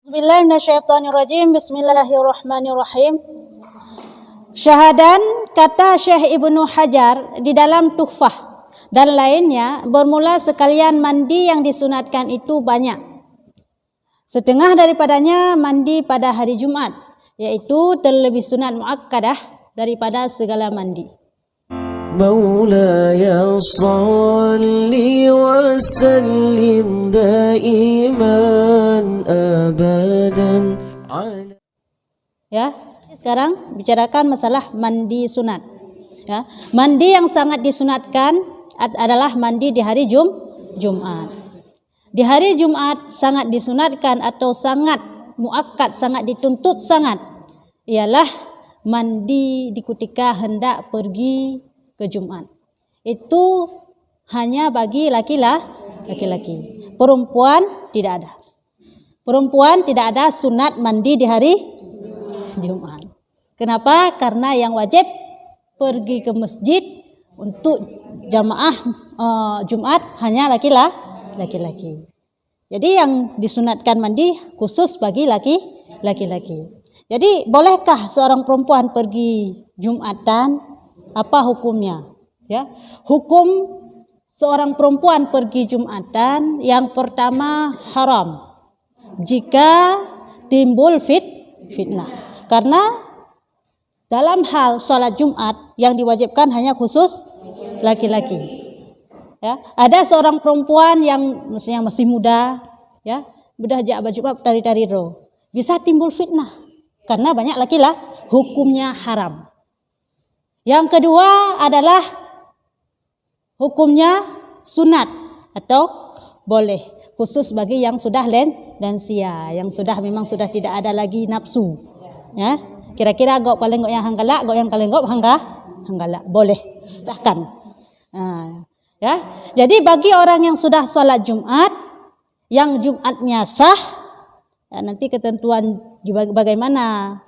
Bismillahirrahmanirrahim. Syahadan, kata Syekh Ibnu Hajar di dalam Tuhfah dan lainnya, bermula sekalian mandi yang disunatkan itu banyak. Setengah daripadanya mandi pada hari Jumat, yaitu terlebih sunat muakkadah daripada segala mandi. Maulaya salli wa sallim daiman abadan. Ya, sekarang bicarakan masalah mandi sunat. Ya, mandi yang sangat disunatkan adalah mandi di hari Jumat. Di hari Jumat sangat disunatkan atau sangat muakkad, sangat dituntut sangat, ialah mandi di ketika hendak pergi ke Jumat. Itu hanya bagi laki-laki. Perempuan tidak ada. Perempuan tidak ada sunat mandi di hari Jumat. Kenapa? Karena yang wajib pergi ke masjid untuk jamaah Jumat hanya laki-laki. Jadi yang disunatkan mandi khusus bagi laki-laki. Jadi bolehkah seorang perempuan pergi Jumatan? Apa hukumnya? Ya, hukum seorang perempuan pergi Jumatan yang pertama haram jika timbul fitnah. Karena dalam hal sholat Jumat yang diwajibkan hanya khusus laki-laki. Ya, ada seorang perempuan yang masih muda, ya, mudah aja baju tari-tari ro, bisa timbul fitnah karena banyak laki-laki, hukumnya haram. Yang kedua adalah hukumnya sunat atau boleh khusus bagi yang sudah lansia, yang memang sudah tidak ada lagi nafsu. Ya, kira-kira gok paling gok yang hanggalak, gok yang paling gok hanggalak boleh silahkan. Ya, jadi bagi orang yang sudah sholat Jumat, yang Jumatnya sah, ya, nanti ketentuan bagaimana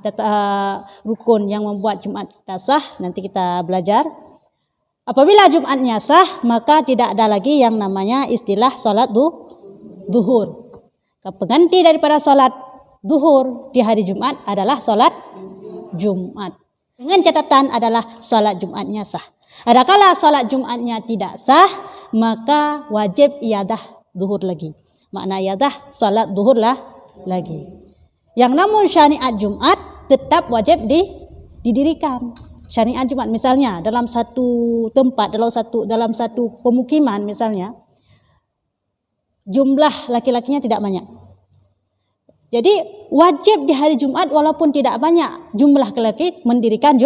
rukun yang membuat Jumat kita sah nanti kita belajar. Apabila Jumatnya sah, maka tidak ada lagi yang namanya istilah sholat duhur. Pengganti daripada sholat duhur di hari Jumat adalah sholat Jumat. Dengan catatan adalah sholat Jumatnya sah. Adakala sholat Jumatnya tidak sah, maka wajib iadah duhur lagi. Makna iadah sholat duhur lagi. Yang namun syariat Jumat tetap wajib didirikan. Syariat Jumat misalnya dalam satu tempat, dalam satu pemukiman misalnya, jumlah laki-lakinya tidak banyak. Jadi wajib di hari Jumat walaupun tidak banyak jumlah laki-laki mendirikan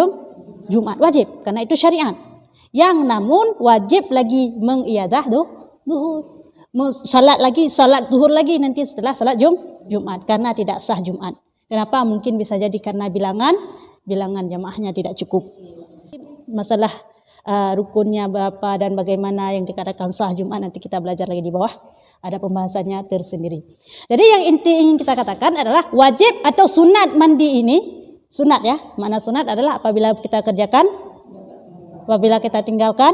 Jumat wajib karena itu syariat. Yang namun wajib lagi mengiyadah duhur. Salat duhur lagi nanti setelah salat Jumat karena tidak sah Jumat. Kenapa? Mungkin bisa jadi karena bilangan jamaahnya tidak cukup. Masalah rukunnya berapa dan bagaimana yang dikatakan sah Jumat nanti kita belajar lagi di bawah. Ada pembahasannya tersendiri. Jadi yang inti ingin kita katakan adalah wajib atau sunat mandi ini, sunat ya. Makna sunat adalah apabila kita kerjakan, apabila kita tinggalkan,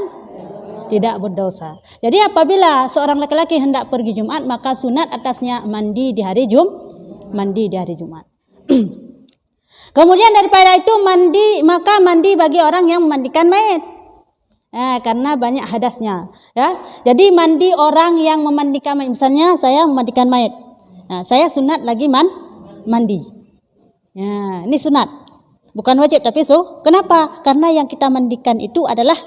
tidak berdosa. Jadi apabila seorang laki-laki hendak pergi Jumat, maka sunat atasnya mandi di hari Jumat. Kemudian daripada itu mandi bagi orang yang memandikan mayat. Karena banyak hadasnya, ya. Jadi mandi orang yang memandikan mayat. Misalnya saya memandikan mayat. Saya sunat lagi mandi. Ya, ini sunat. Bukan wajib tapi kenapa? Karena yang kita mandikan itu adalah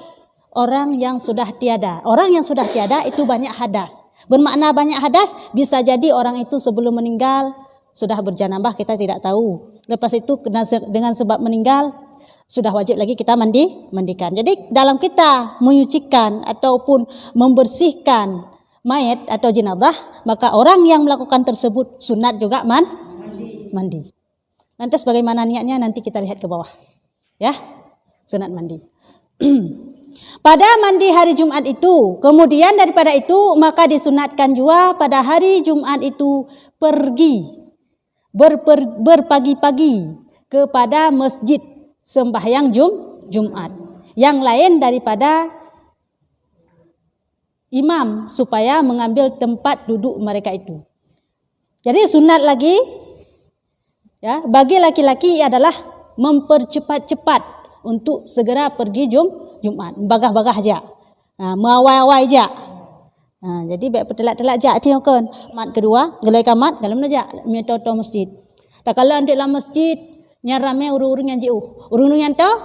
orang yang sudah tiada. Orang yang sudah tiada itu banyak hadas. Bermakna banyak hadas, bisa jadi orang itu sebelum meninggal sudah berjanabah, kita tidak tahu. Lepas itu dengan sebab meninggal sudah wajib lagi kita mandikan. Jadi dalam kita menyucikan ataupun membersihkan mayat atau jenazah, maka orang yang melakukan tersebut sunat juga mandi. Lantas bagaimana niatnya nanti kita lihat ke bawah. Ya, sunat mandi. Pada mandi hari Jumat itu, kemudian daripada itu maka disunatkan juga pada hari Jumat itu pergi berpagi-pagi kepada masjid sembahyang Jumat yang lain daripada imam supaya mengambil tempat duduk mereka itu. Jadi sunat lagi Ya, bagi laki-laki adalah mempercepat-cepat untuk segera pergi Jumat. Bagah-bagah aja. Mengawai-awai aja. Jadi baik pertelak-telak aja dia kan. Mat kedua, gelai kamat dalam aja metoto masjid. Tak kala di dalam masjid nyarame urung-urung yang jauh. Urung-urung yang tahu,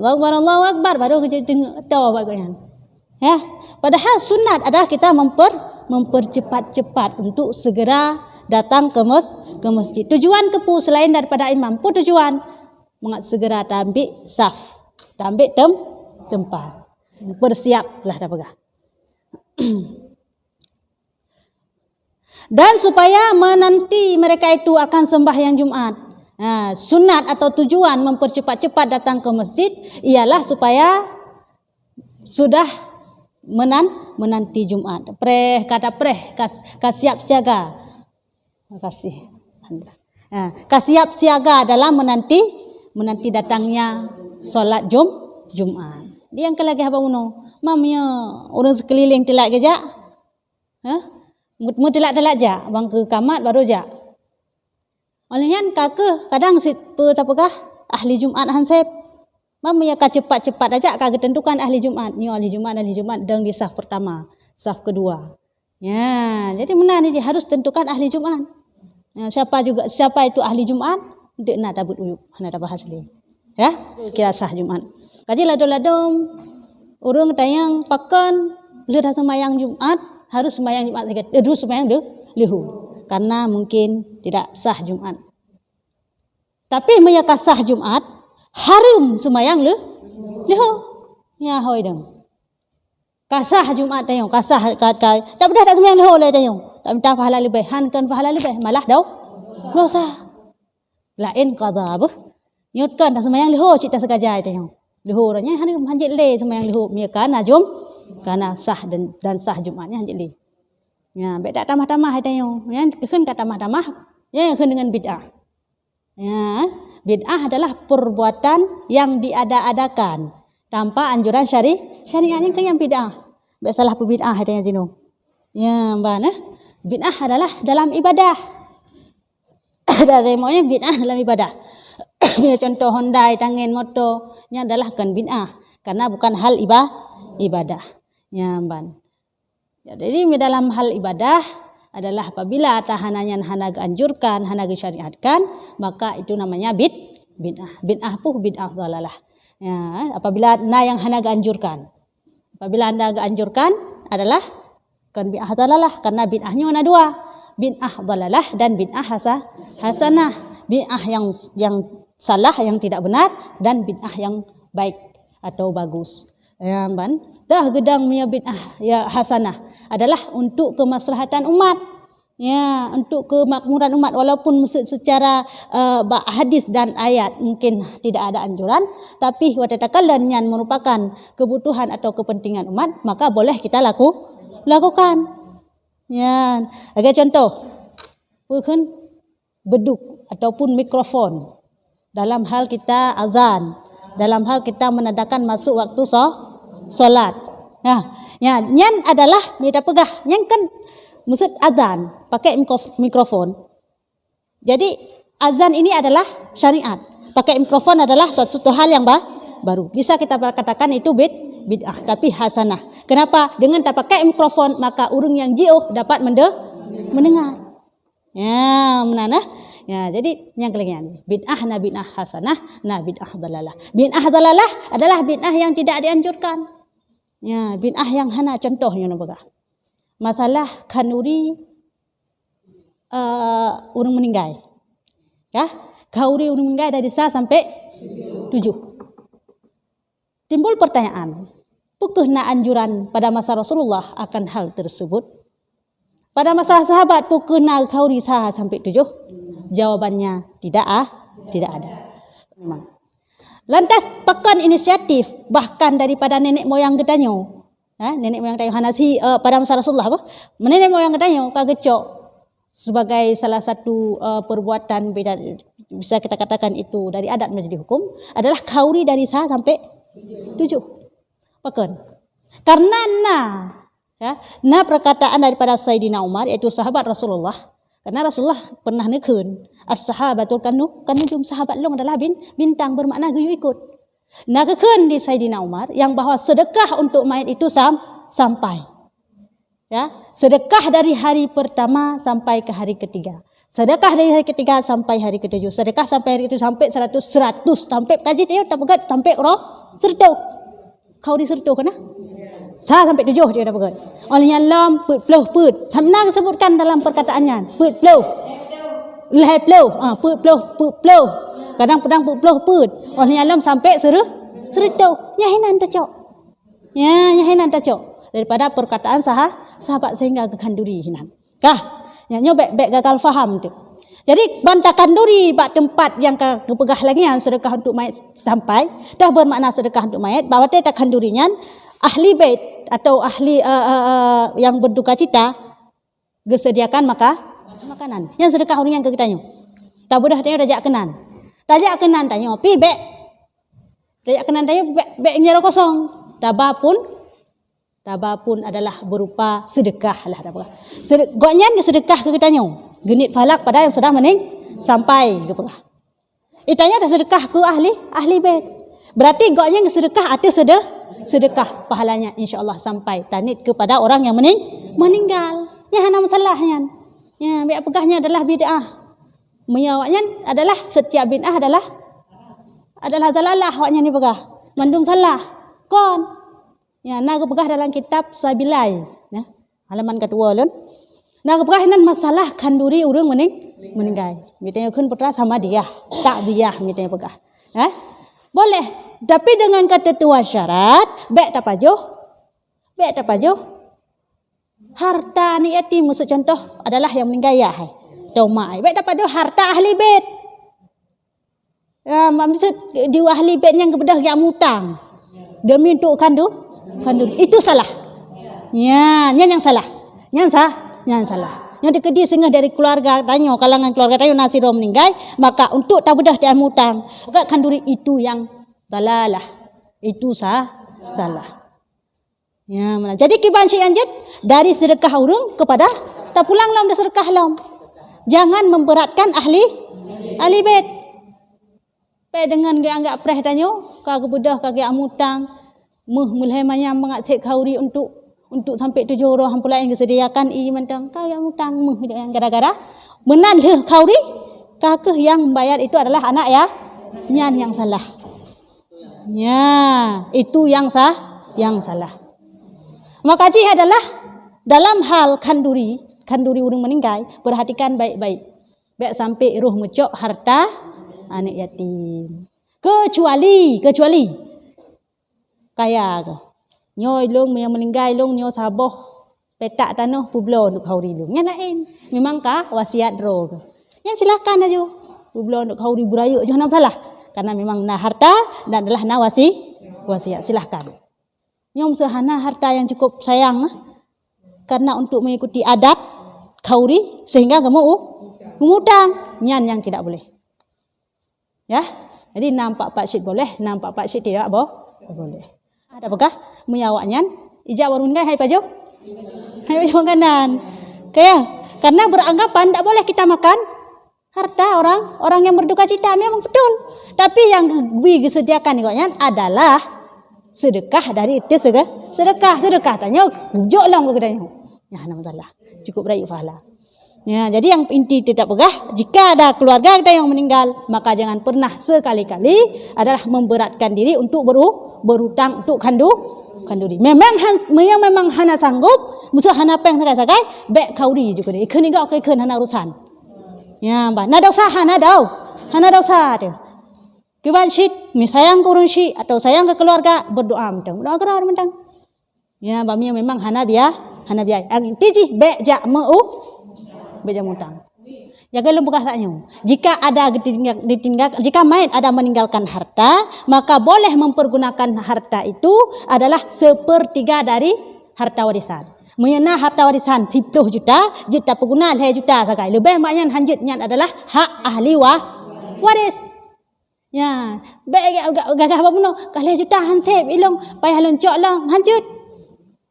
Allahu Akbar baru kita tahu bagaian. Ya, padahal sunat adalah kita mempercepat-cepat untuk segera datang ke masjid. Tujuan kepu selain daripada imam pun tujuan segera ambil saf, ambil tempat. Bersiaplah dah pegah. Dan supaya menanti mereka itu akan sembahyang Jumat. Sunat atau tujuan mempercepat-cepat datang ke masjid ialah supaya sudah menanti Jumat. Kasiap siaga. Terima kasih. Kasiap siaga adalah menanti datangnya solat Jumat. Dia yang kelagi apa uno? Mamnya orang sekeliling telak kejak. Mu telak-telak ja, bang ke kamat baru ja. Olehnya kakak kadang sit apakah ahli Jumat hansep. Mamnya ka cepat-cepat aja ka ketentukan ahli Jumat. Ni ahli Jumat dang di saf pertama, saf kedua. Ya, jadi mana ni dia harus tentukan ahli Jumat. Siapa itu ahli Jumat? Dek nak tabut uyup, nak bahas ni. Ya, kira sah Jumat. Kaji ladom urang tayang pakan lu dah sembahyang Jumat, harus sembahyang Jumat saja. Terus sembahyang lihu. Karena mungkin tidak sah Jumat. Tapi mereka sah Jumat, harum sembahyang lihu. Ya hoi dong. Kasah Jumat tayong, kasah tak dah tak sembahyang lihu le tayong. Tak minta pahala lebih, kan pahala lebih, malah dosa. Lain qada apa? Nyutkan tak sembahyang lihu cita sekajai tayong. Lihu orangnya harum hanjit le sembahyang lihu. Mereka karena sah dan sah Jumatnya hanjit le. Ya, baik tak tamah-tamah tayong. Ya, kan kata tamah-tamah, ya yang dengan bid'ah. Ya, bid'ah adalah perbuatan yang diada-adakan tanpa anjuran syariatnya kan yang bid'ah. Baik salah bid'ah tayong jino. Ya, mbak bid'ah adalah dalam ibadah. Dari maunya bid'ah dalam ibadah. Contoh Hyundai, tangin motor, nya adalah kan bid'ah karena bukan hal ibadah. Ya, mbak. Ya, jadi dalam hal ibadah adalah apabila tahanannya hana anjurkan, hana syariatkan, maka itu namanya bid'ah. Bid'ah puh bid'ah dhalalah. Ya, apabila yang hana anjurkan. Apabila anda anjurkan adalah kan bid'ah dhalalah karena bid'ahnya ada dua. Bid'ah dhalalah dan bid'ah hasanah. Bid'ah yang salah, yang tidak benar, dan bid'ah yang baik atau bagus. Ya, ban. Dah gedang punya bid'ah ya hasanah adalah untuk kemaslahatan umat. Ya, untuk kemakmuran umat walaupun secara hadis dan ayat mungkin tidak ada anjuran, tapi watatakallan yang merupakan kebutuhan atau kepentingan umat, maka boleh kita lakukan. Ya, agak contoh. Bukan beduk ataupun mikrofon dalam hal kita azan, dalam hal kita menandakan masuk waktu solat. Ya, nyan adalah beda pegah. Nyan kan maksud azan pakai mikrofon. Jadi azan ini adalah syariat. Pakai mikrofon adalah suatu hal yang baru. Bisa kita katakan itu bid'ah, tapi hasanah. Kenapa? Dengan tak pakai mikrofon maka urung yang jauh dapat mendengar. Ya, menanah. Ya, jadi yang kalian bid'ah na bid'ah hasanah, na bid'ah dalalah. Bid'ah dalalah adalah bid'ah yang tidak dianjurkan. Ya, bid'ah yang hana contohnya nampakah. Masalah kanuri orang meninggal. Ya, kanuri orang meninggal dari 1 sampai 7. Timbul pertanyaan, pukehna anjuran pada masa Rasulullah akan hal tersebut? Pada masa sahabat pukehna kanuri 1 sampai 7? Jawabannya tidak ada. Memang. Lantas pekan inisiatif bahkan daripada nenek moyang getanyo. Nenek moyang tayo Hanafi pada masa Rasulullah apa? Nenek moyang getanyo kagecok sebagai salah satu perbuatan beda, bisa kita katakan itu dari adat menjadi hukum adalah kauri dari 1 sampai 7. Pekan. Karena perkataan daripada Sayyidina Umar yaitu sahabat Rasulullah, Karena Rasulullah pernah nekun as-sahabatul kanujum, sahabat long adalah bintang, bermakna geyu ikut. Nakekun di Sayyidina Umar yang bahwa sedekah untuk mayat itu sampai. Ya, sedekah dari hari pertama sampai ke hari ketiga. Sedekah dari hari ketiga sampai hari ketujuh. Sedekah sampai hari itu sampai 100 sampai kaji dia tak pegat sampai roh serto. Kau di serto kana? Sampai 7 dia dah pegat. Olehnya lam put. Samnang sebutkan dalam perkataannya. Put. Leh ploh. Put. Kadang pedang put. Olehnya lam sampai serto. Nyahinan tacok. Ya, nyahinan tacok. Daripada perkataan sahabat sehingga ke kanduri hinan. Kah? Nyo bek gagal faham tu. Jadi bantah kanduri bak tempat yang kepegah lagi yang sedekah untuk mayat sampai dah bermakna sedekah untuk mayat bahwa dia tak kandurinya ahli bait atau ahli yang berduka cita gesediakan makanan. Yang sedekah orang yang ke kita nyo. Tak mudah dia dajak kenan. Dajak kenan tanya pi bek. Dajak kenan tanya bek nyero kosong. Tabah pun adalah berupa sedekah lah. Goknya sedekah ke kita nyo. Genit falak pada yang sudah mening sampai ke pegah. Itanya ada sedekah ke ahli bait. Berarti goknya sedekah ada sedekah pahalanya insyaallah sampai tanit kepada orang yang meninggal. Ya hana masalahnya. Ya biak pegahnya adalah bid'ah. Menyawaknya adalah setiap bid'ah adalah zalalah awaknya ni pegah. Mandung salah. Kon ya, nak pegah dalam kitab Sabilai, ya, halaman kedua lun. Nak pegah nan masalah kanduri urang meninggal. Mitanya kun putra sama dia, tak dia mitanya pegah. Boleh, tapi dengan ketentuan syarat, bek tak pajo. Harta ni yatim maksud contoh adalah yang meninggal ya, tau mai. Bek tak pajo harta ahli bait. Maksud di ahli bait yang kebedah yang mutang. Demi untuk kanduri itu salah. Ya, yang salah. Yang salah. Yang dikedi sehingga dari keluarga tanya kalangan keluarga tanya nasiro meninggal, maka untuk tabudah dan mutang, agak kanduri itu yang dalalah. Itu salah. Ya, mana? Jadi kiban syekh anjat dari sedekah urang kepada tak pulang lam dah sedekah lam. Jangan memberatkan ahli bait. Pe dengan dia anggap preh tanya, kagak budah kagak amutang. Mulai manyam mengatek kauri untuk sampai 7 orang pula yang disediakan mentang kagak mutang yang gara-gara menan kauri kakeh yang membayar itu adalah anak ya. Nyan yang salah. Ya, itu yang salah. Maka kaji adalah dalam hal kanduri orang meninggal, perhatikan baik-baik. Baik sampai roh mecok harta anak yatim. Kecuali kaya ke. Nyo ilung yang meninggal ilung nyo saboh petak tanah publo untuk kauri ilung. Yang lain memang kah wasiat roh ke. Yang silakan aja. Publo untuk kauri burayu jangan salah. Karena memang na harta dan adalah na wasiat. Silakan. Nyom sehana harta yang cukup sayang karena untuk mengikuti adat kauri sehingga kamu mengutang nyan yang tidak boleh. Ya. Jadi nampak Pak Syed boleh, nampak Pak Syed tidak boleh. Ada apakah menyawaknya ijak warung hai pajo? Hai pajo makanan. Karena beranggapan tidak boleh kita makan harta orang yang berduka cita memang betul. Tapi yang disediakan nikotnya adalah sedekah dari itu sedekah tanya jok lang ke tanya. Ya nama salah. Cukup rayu pahala. Ya, jadi yang inti tidak pegah jika ada keluarga kita yang meninggal, maka jangan pernah sekali-kali adalah memberatkan diri untuk berutang untuk kanduri. Memang hana sanggup, musuh hana peng sakai bek kauri juga deh. Ikan juga ikan hana urusan. Ya, mbak. Nada usah hana dosa tu. Kiban syit, sayang kurun syit atau sayang ke keluarga berdoa mentang. Doa kerar mentang. Ya, mbak memang hana biaya. Tiji bek jak bejamutang. Jaga lembuka saknya. Jika ada jika mayat ada meninggalkan harta, maka boleh mempergunakan harta itu adalah 1/3 dari harta warisan. Menyenah harta warisan 10 juta penggunaan 2 juta sakai. Lebih banyak hanjutnya adalah hak ahli waris. Ya, baik gagah apa pun kalau juta hansip ilung payah loncok lang hanjut.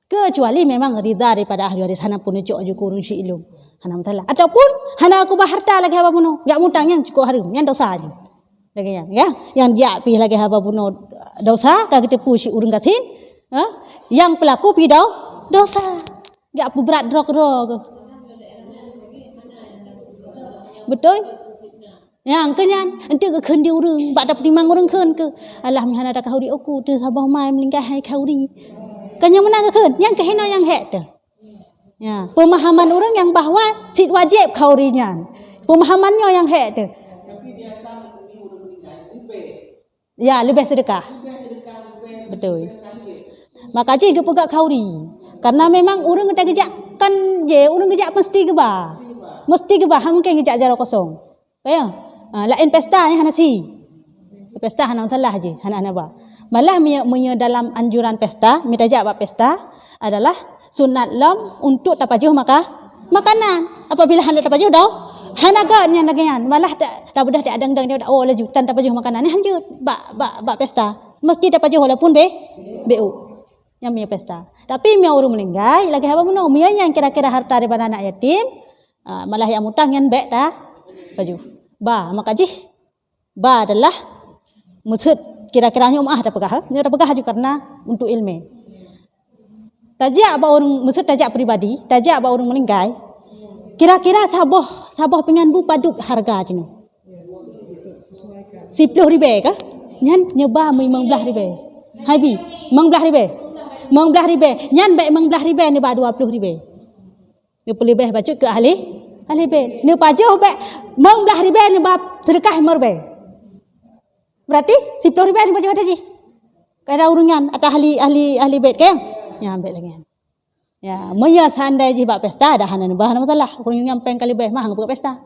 Kecuali memang rida daripada ahli waris hana pun cok ju kurun si ilung. hana mutala. Ataupun hana aku harta lagi apa bunuh, jak mutang yang cukup harum, yang dosa je. Lagi ya, yang dia pi lagi apa bunuh dosa, ka kita pushi urang gatin, yang pelaku pi dosa. Jak pu berat drog. Betul? Yang kenyan, ente ke keun dia urang, bak dapat timang urang keun ke. Alah mihana dak kauri aku, tu sabah mai melingkah hai kauri. Kanya mana ke keun, yang kehino yang hek tu. Ya, pemahaman orang yang bahwa sid wajib kaurinya. Pemahamannya yang hek tu. Ya, lebih sedekah. Betul. Maka je ke pegak kauri. Karena memang orang kata gejak kan je, orang gejak mesti gebah. Mesti gebah, mungkin gejak jarak kosong. Kaya? Lain pesta ni hana si. Pesta hana salah je, hana ba. Malah dalam anjuran pesta, mitajak bab pesta adalah sunat lam untuk tapajuh makanan. Apabila hendak tapajuh dah, hana kan yang lagian. Malah tak bedah tak adang dia oh laju tan tapajuh makanan ni hanjut bak pesta. Mesti tapajuh walaupun BU. Yang punya pesta. Tapi mia orang meninggal lagi apa menau mia yang kira-kira harta daripada anak yatim, malah yang mutang yang bek dah baju. Makajih ba adalah maksud kira-kiranya dah pegah. Dia dah pegah juga karena untuk ilmu. Tajak ba orang maksud tajak pribadi, tajak ba orang meninggal. Kira-kira sabah pengan bu paduk harga je ni. 10,000 kah? Nyan nyoba 15,000. Hai bi, 15,000. 15,000. Nyan baik 15,000 ni ba 20,000. Dia boleh beh bacut ke ahli beh. Ni pajuh baik 15,000 ni ba sedekah 5,000. Berarti 10,000 ni pajuh ada ji. Kada urungan atau ahli bait ke? Ya ambil lagi. Ya, moya sandai ji bab pesta dah hana bah masalah. Urang yang peng kali beh mah buat pesta.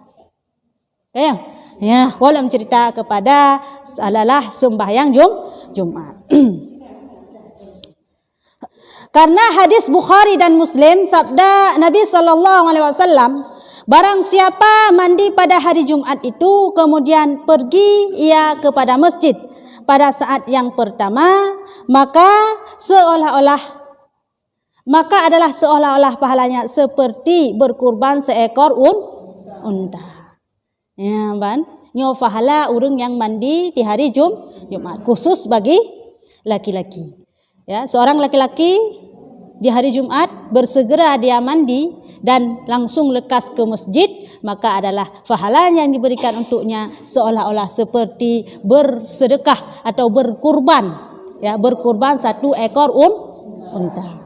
Ya. Ya, walam cerita kepada alalah sembahyang Jumat. Karena hadis Bukhari dan Muslim sabda Nabi SAW, barang siapa mandi pada hari Jumat itu kemudian pergi ia kepada masjid pada saat yang pertama, maka adalah seolah-olah pahalanya seperti berkurban seekor unta. Ya, nyo pahala urang yang mandi di hari Jumat khusus bagi laki-laki. Ya, seorang laki-laki di hari Jumat bersegera dia mandi dan langsung lekas ke masjid, maka adalah pahala yang diberikan untuknya seolah-olah seperti bersedekah atau berkurban. Ya, berkurban satu ekor unta.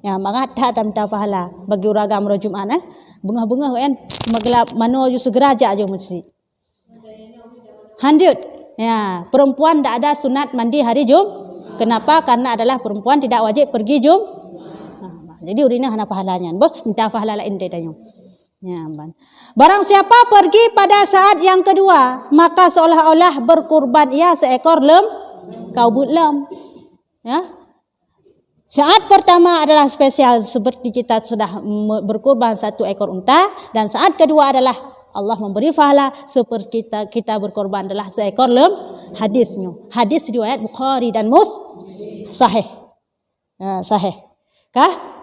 Ya, maka ada pahala bagi orang agama Jumat bunga-bunga kan magelap mano ju segera aja masjid. 100. Ya, perempuan tak ada sunat mandi hari Kenapa? Karena adalah perempuan tidak wajib pergi jadi urina hana pahalanya. Minta pahala lain dia tanya. Ya, barang siapa pergi pada saat yang kedua, maka seolah-olah berkurban ia seekor kaubut lem. Ya. Saat pertama adalah spesial seperti kita sudah berkurban satu ekor unta, dan saat kedua adalah Allah memberi pahala seperti kita berkorban adalah seekor hadisnya. Hadis riwayat Bukhari dan sahih. Sahih. Kah?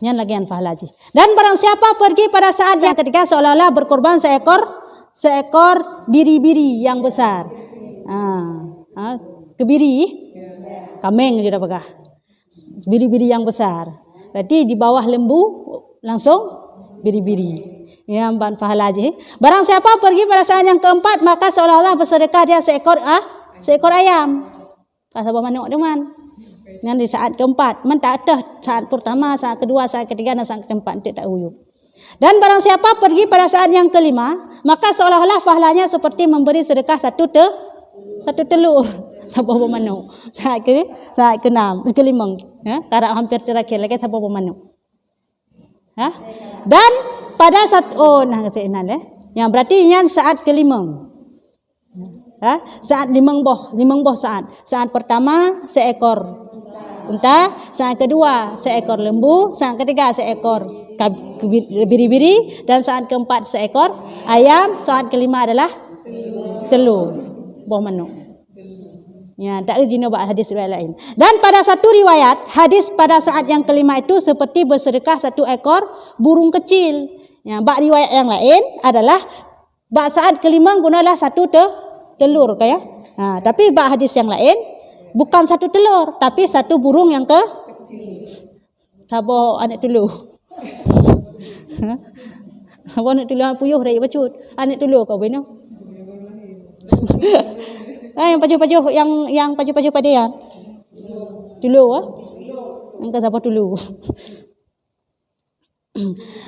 Yang lagian pahala ji. Dan barang siapa pergi pada saat yang ketiga seolah-olah berkorban seekor biri-biri yang besar. Kebiri, kameng juga pegah. Biri-biri yang besar. Berarti di bawah lembu langsung biri-biri. Yang ban pahala je. Barang siapa pergi pada saat yang keempat, maka seolah-olah bersedekah dia seekor ayam. Pasal manuk dia man. Yang di saat keempat, man tak ada saat pertama, saat kedua, saat ketiga dan saat keempat tak uyup. Dan barang siapa pergi pada saat yang kelima, maka seolah-olah pahalanya seperti memberi sedekah satu telur. Sabah manuk. Saat keenam, kelima, ya, karena hampir terakhir lagi sabah manuk. Ya. Dan pada saat yang berarti yang saat kelima. Ya, saat limang boh saat pertama seekor unta, saat kedua seekor lembu, saat ketiga seekor biri-biri, dan saat keempat seekor ayam, saat kelima adalah telur boh manuk. Ya, tak izin buat hadis riwayat lain. Dan pada satu riwayat, hadis pada saat yang kelima itu seperti bersedekah satu ekor burung kecil Ya, bak riwayat yang lain adalah bak saat kelima gunalah satu telur kaya. Tapi bak hadis yang lain bukan satu telur tapi satu burung yang ke sabar anak tulu. Sabar anak tulu puyuh rai bacut. Anak tulu kau benar. Yang pajuh-pajuh yang pajuh-pajuh padian. Tulu Yang ke sabar tulu.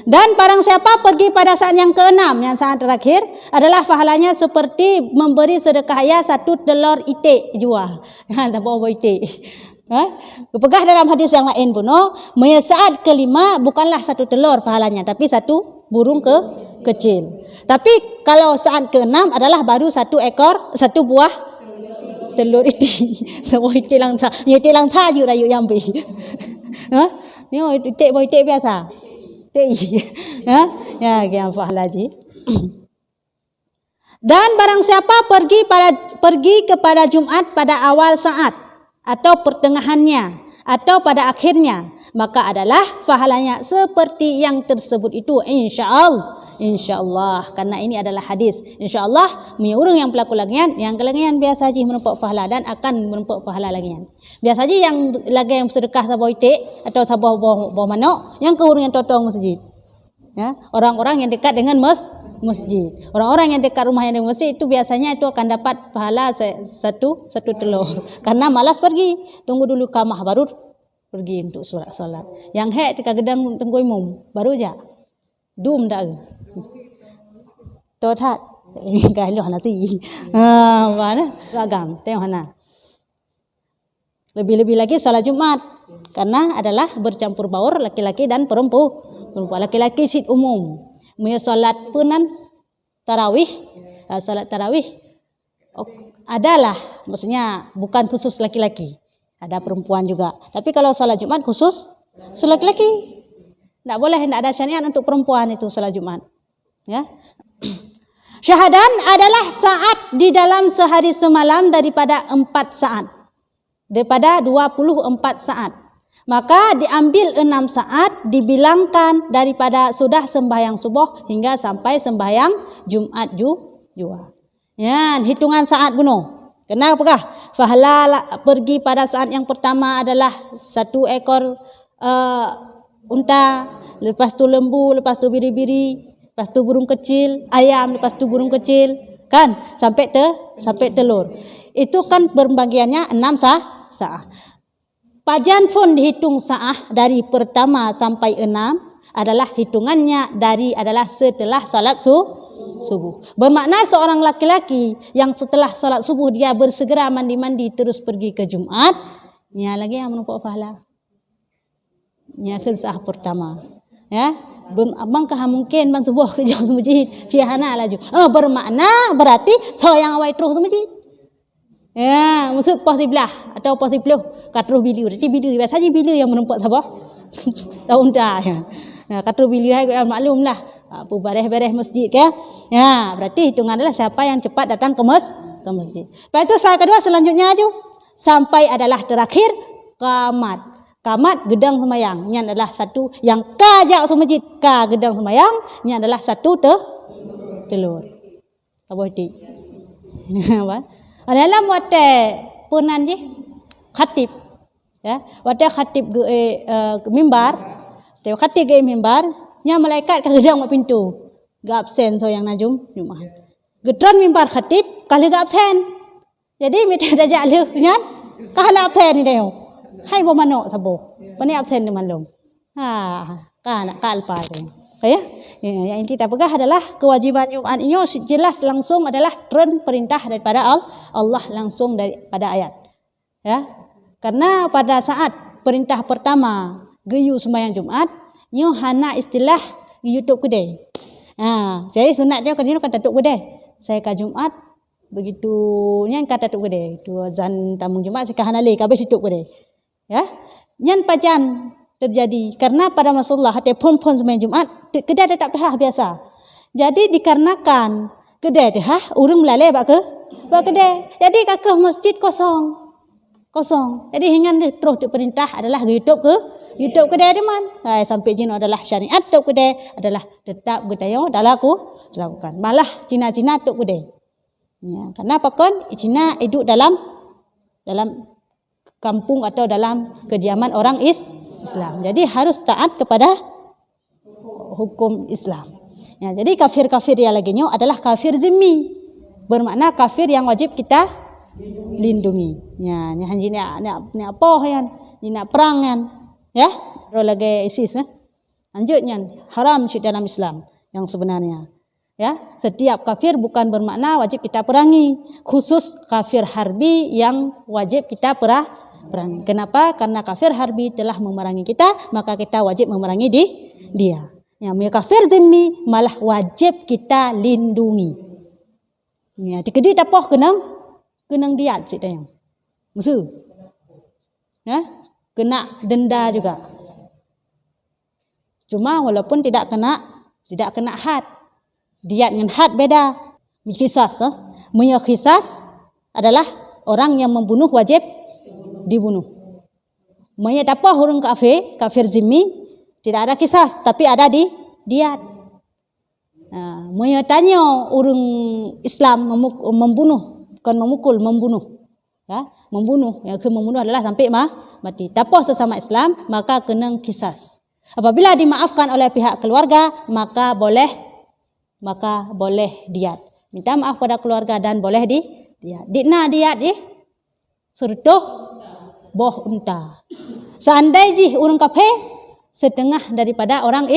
Dan barang siapa pergi pada saat yang keenam, yang saat terakhir, adalah pahalanya seperti memberi sedekah satu telur itik jual. Tak bawa itik. Kepegah dalam hadis yang lain pun, saat kelima bukanlah satu telur pahalanya, tapi satu burung kecil. Tapi kalau saat keenam adalah baru satu buah telur itik. Sebuah itik langsa. Itik langsa juga rayu yang bi. Itik buah itik biasa. Yang pahala ji. Dan barang siapa pergi kepada Jumat pada awal saat atau pertengahannya atau pada akhirnya, maka adalah pahalanya seperti yang tersebut itu, insyaallah. Karena ini adalah hadis, insyaallah menyuruh yang pelaku lagian, yang kelangian biasa haji menumpuk pahala dan akan menumpuk pahala lagian. Biasa haji yang lagi yang sedekah sabah itik atau sabah buah manok, yang keurung yang totong masjid. Ya, orang-orang yang dekat dengan masjid. Orang-orang yang dekat rumah yang ada masjid itu biasanya itu akan dapat pahala satu telur. Karena malas pergi, tunggu dulu kamah baru pergi untuk solat. Yang hek tika gedang tunggu imam baru aja. Dum dah. Totat. Kai lo nanti. Mana? Agam, tengok hana. Lebih-lebih lagi salat Jumat karena adalah bercampur baur laki-laki dan perempuan. Laki-laki sid umum. Punya salat punan tarawih, salat tarawih adalah maksudnya bukan khusus laki-laki. Ada perempuan juga. Tapi kalau salat Jumat khusus laki-laki. Tak boleh, tak ada syariat untuk perempuan itu salat Jumat. Ya. Syahadan adalah saat di dalam sehari semalam daripada 4 saat. Daripada 24 saat. Maka diambil 6 saat dibilangkan daripada sudah sembahyang subuh hingga sampai sembahyang Jumat jua. Ya, hitungan saat bunuh. Kenapa? Pahala pergi pada saat yang pertama adalah 1 ekor unta, lepas tu lembu, lepas tu biri-biri, lepas tu burung kecil, ayam, lepas tu burung kecil, kan? Sampai telur. Itu kan berbagiannya 6 saat. Pajan pun dihitung saat dari pertama sampai 6 adalah hitungannya adalah setelah salat subuh. Bermakna seorang laki-laki yang setelah salat subuh dia bersegera mandi-mandi terus pergi ke Jumat, nya lagi yang menumpuk pahala. Nya sah pertama. Ya, mangkah mungkin bang subuh ke jauh masjid, cihana laju. Bermakna berarti yang awai terus masjid. Ya, maksud posibelah atau posibloh katruh biliu. Jadi biliu biasa saja biliu yang menumpuk sabah. Tahun dah ya. Katruh biliu hai maklumlah. Apa beres-beres masjid ke? Ya, berarti hitungan adalah siapa yang cepat datang ke masjid. Lepas itu saat kedua selanjutnya aju sampai adalah terakhir qamat. Qamat gedang sembahyang. Ini adalah satu yang kajak masjid ka gedang sembahyang. Ini adalah satu telur. Apa itu? Apa? Dalam wate punan je khatib ya wate khatib mimbar te khatib ge mimbar nya malaikat ka gedang mak pintu ga absen so yang najum Jumat gedran mimbar khatib kali ga absen jadi mite dajak le nyan kala absen ni deo hai bo manok sabo pani absen di manlong kana kalpa de ya, yang kita pegang adalah kewajiban Jumat ini jelas langsung adalah turun perintah daripada Allah langsung daripada ayat. Ya. Karena pada saat perintah pertama geyu sembahyang Jumat, nyo hana istilah YouTube kedai. Jadi sunat dia kadang kata tuk kedai. Saya ka Jumat begitu nyan kata tuk kedai. Tu azan tamu Jumat sekah hana le kabeh tuk kedai. Ya. Nyan pajan terjadi karena pada Rasulullah hati pun sembahyang Jumat kedai tetap dah biasa. Jadi dikarenakan kedai dah urang melalai bak kedai. Jadi kakak masjid kosong. Jadi hingga terus diperintah adalah YouTube YouTube kedai di man. Sampai jino adalah syariat tok kedai adalah tetap budaya dalam aku lakukan. Malah Cina-Cina tok kedai. Ya, karena apa kon? Cina hidup dalam kampung atau dalam kediaman orang Islam. Jadi harus taat kepada hukum Islam. Ya, jadi kafir-kafir yang laginya adalah kafir zimmi. Bermakna kafir yang wajib kita lindungi. Ya, ni apa yan? Ni nak perang yan. Ya, ro lagi ISIS lanjutnya haram syik dalam Islam yang sebenarnya. Ya, setiap kafir bukan bermakna wajib kita perangi, khusus kafir harbi yang wajib kita perangi. Kenapa? Karena kafir harbi telah memerangi kita, maka kita wajib memerangi dia. Ya, kafir zimmi malah wajib kita lindungi. Ya, dikedi tapoh kenang diat cik tayang. Musuh. Ya, kena denda juga. Cuma walaupun tidak kena had. Diat dengan had beda. Qisas, qisas adalah orang yang membunuh wajib dibunuh. Tapoh orang kafir zimmi tidak ada qisas tapi ada di diat. Tanya orang Islam membunuh, bukan memukul, membunuh. Ya, membunuh. Yang membunuh adalah sampai mati. Tapoh sesama Islam, maka kena qisas. Apabila dimaafkan oleh pihak keluarga, maka boleh diat. Minta maaf pada keluarga dan boleh diat. Dikna diat surtuh boh unta. Seandainya orang kafir setengah daripada orang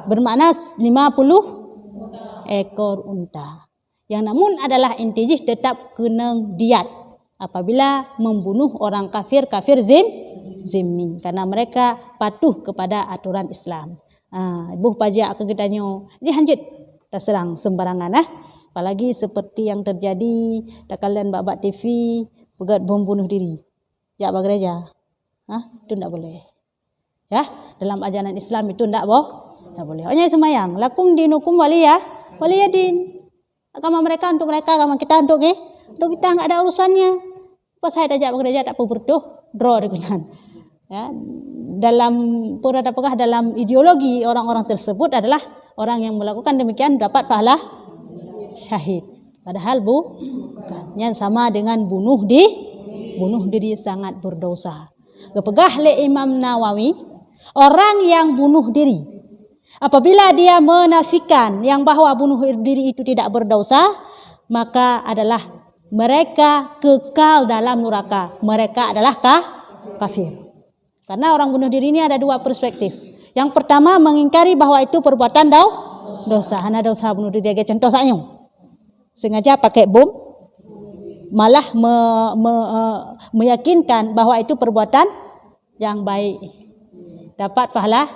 bermakna 50 ekor unta. Yang namun adalah intinya tetap kena diat apabila membunuh orang kafir zimmi karena mereka patuh kepada aturan Islam. Ibu pajak kegedanyo dia hanjut terserang sembarangan apalagi seperti yang terjadi tak kalian bak TV pegat bom bunuh diri. Jak bak gereja. Itu tidak boleh. Ya, dalam ajaran Islam itu tidak boleh. Hanya semayang, lakum dinukum waliyadin. Agama mereka untuk mereka, agama kita untuk kita enggak ada urusannya. Pas saya ajak bekerja tak perlu berdoh, draw dengan. Ya, dalam ideologi orang-orang tersebut adalah orang yang melakukan demikian dapat pahala syahid. Padahal bukan. Yang sama dengan bunuh diri sangat berdosa. Kepegah le Imam Nawawi, orang yang bunuh diri apabila dia menafikan yang bahwa bunuh diri itu tidak berdosa, maka adalah mereka kekal dalam neraka. Mereka adalah kafir. Karena orang bunuh diri ini ada dua perspektif. Yang pertama mengingkari bahwa itu perbuatan dosa. Hana dosa bunuh diri dia contoh saknya. Sengaja pakai bom, malah meyakinkan bahwa itu perbuatan yang baik. Dapat pahala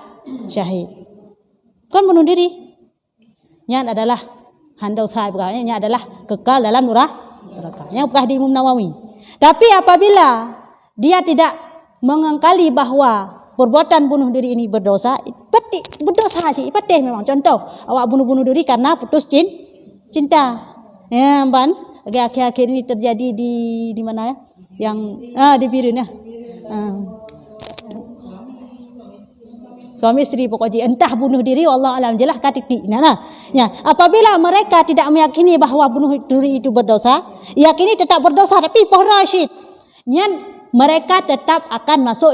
syahid. Kan bunuh diri. Nya adalah handau sahib nya adalah kekal dalam neraka. Yang bukan di Imam Nawawi. Tapi apabila dia tidak mengangkali bahwa perbuatan bunuh diri ini berdosa, berdosa sih, ipatih memang. Contoh, awak bunuh diri karena putus cinta. Ya, ban. Akhir-akhir ini terjadi di mana ya? Yang di Birin ya. Suami isteri pokoknya entah bunuh diri Allah alam jelas katitik. Ya, apabila mereka tidak meyakini bahwa bunuh diri itu berdosa, yakini tetap berdosa tapi poh rasyid. Mereka tetap akan masuk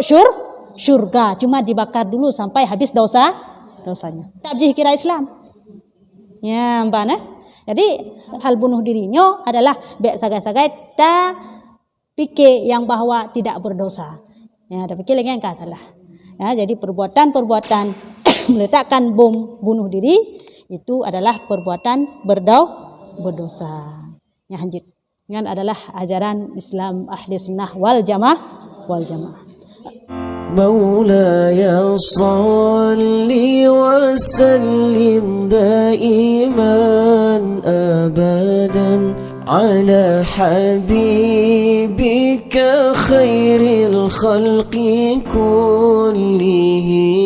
syurga, cuma dibakar dulu sampai habis dosanya. Tak kira Islam. Ya, mbak. Jadi hal bunuh dirinya adalah baik sagai-sagai ta fikir yang bahwa tidak berdosa. Ya, ada fikir lagi yang salah. Ya, jadi perbuatan-perbuatan meletakkan bom bunuh diri itu adalah perbuatan berdosa. Ya, lanjut. Ini adalah ajaran Islam ahli sunnah wal jamaah. مولاي صل وسلم دائما أبدا على حبيبك خير الخلق كلهم